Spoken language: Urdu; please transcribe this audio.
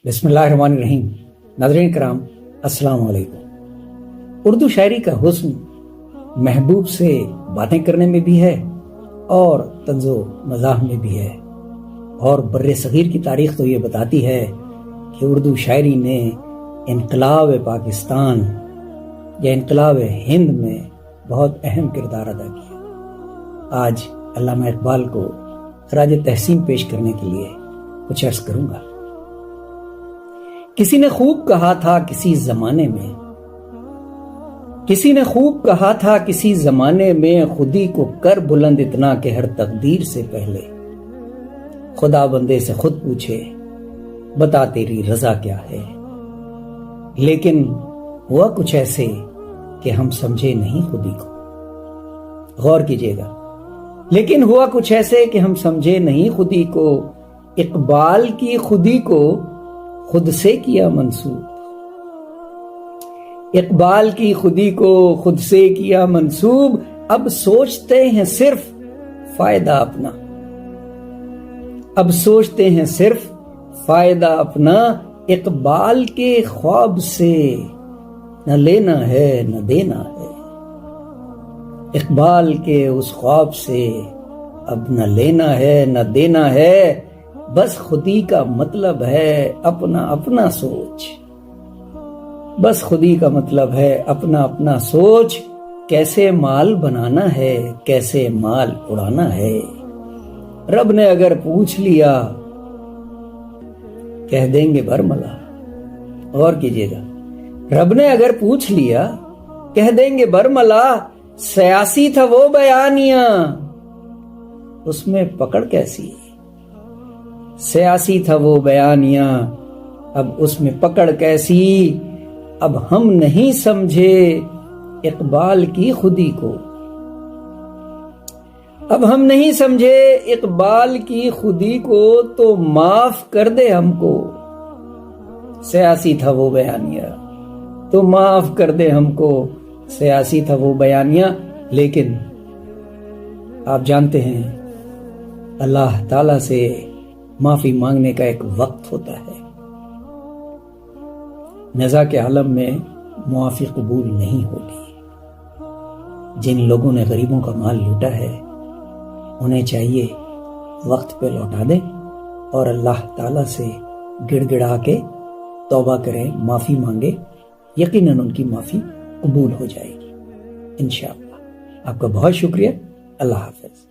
بسم اللہ الرحمن الرحیم۔ ناظرین کرام السلام علیکم۔ اردو شاعری کا حسن محبوب سے باتیں کرنے میں بھی ہے اور طنز و مزاح میں بھی ہے، اور بر صغیر کی تاریخ تو یہ بتاتی ہے کہ اردو شاعری نے انقلاب پاکستان یا انقلاب ہند میں بہت اہم کردار ادا کیا۔ آج علامہ اقبال کو خراج تحسین پیش کرنے کے لیے کچھ عرض کروں گا۔ کسی نے خوب کہا تھا کسی زمانے میں، کسی نے خوب کہا تھا کسی زمانے میں، خودی کو کر بلند اتنا کہ ہر تقدیر سے پہلے خدا بندے سے خود پوچھے بتا تیری رضا کیا ہے۔ لیکن ہوا کچھ ایسے کہ ہم سمجھے نہیں خودی کو۔ غور کیجئے گا، لیکن ہوا کچھ ایسے کہ ہم سمجھے نہیں خودی کو، اقبال کی خودی کو خود سے کیا منسوب، اقبال کی خودی کو خود سے کیا منسوب، اب سوچتے ہیں صرف فائدہ اپنا، اب سوچتے ہیں صرف فائدہ اپنا، اقبال کے خواب سے نہ لینا ہے نہ دینا ہے، اقبال کے اس خواب سے اب نہ لینا ہے نہ دینا ہے، بس خودی کا مطلب ہے اپنا اپنا سوچ، بس خودی کا مطلب ہے اپنا اپنا سوچ، کیسے مال بنانا ہے کیسے مال اڑانا ہے۔ رب نے اگر پوچھ لیا کہہ دیں گے برملا۔ غور کیجئے گا، رب نے اگر پوچھ لیا کہہ دیں گے برملا، سیاسی تھا وہ بیانیہ اس میں پکڑ کیسی، سیاسی تھا وہ بیانیہ اب اس میں پکڑ کیسی، اب ہم نہیں سمجھے اقبال کی خودی کو، اب ہم نہیں سمجھے اقبال کی خودی کو، تو معاف کر دے ہم کو، سیاسی تھا وہ بیانیہ تو معاف کر دے ہم کو، سیاسی تھا وہ بیانیہ۔ لیکن آپ جانتے ہیں اللہ تعالی سے معافی مانگنے کا ایک وقت ہوتا ہے، نزاع کے عالم میں معافی قبول نہیں ہوگی۔ جن لوگوں نے غریبوں کا مال لوٹا ہے انہیں چاہیے وقت پہ لوٹا دیں اور اللہ تعالیٰ سے گڑ گڑا کے توبہ کریں، معافی مانگے، یقیناً ان کی معافی قبول ہو جائے گی انشاءاللہ۔ آپ کا بہت شکریہ، اللہ حافظ۔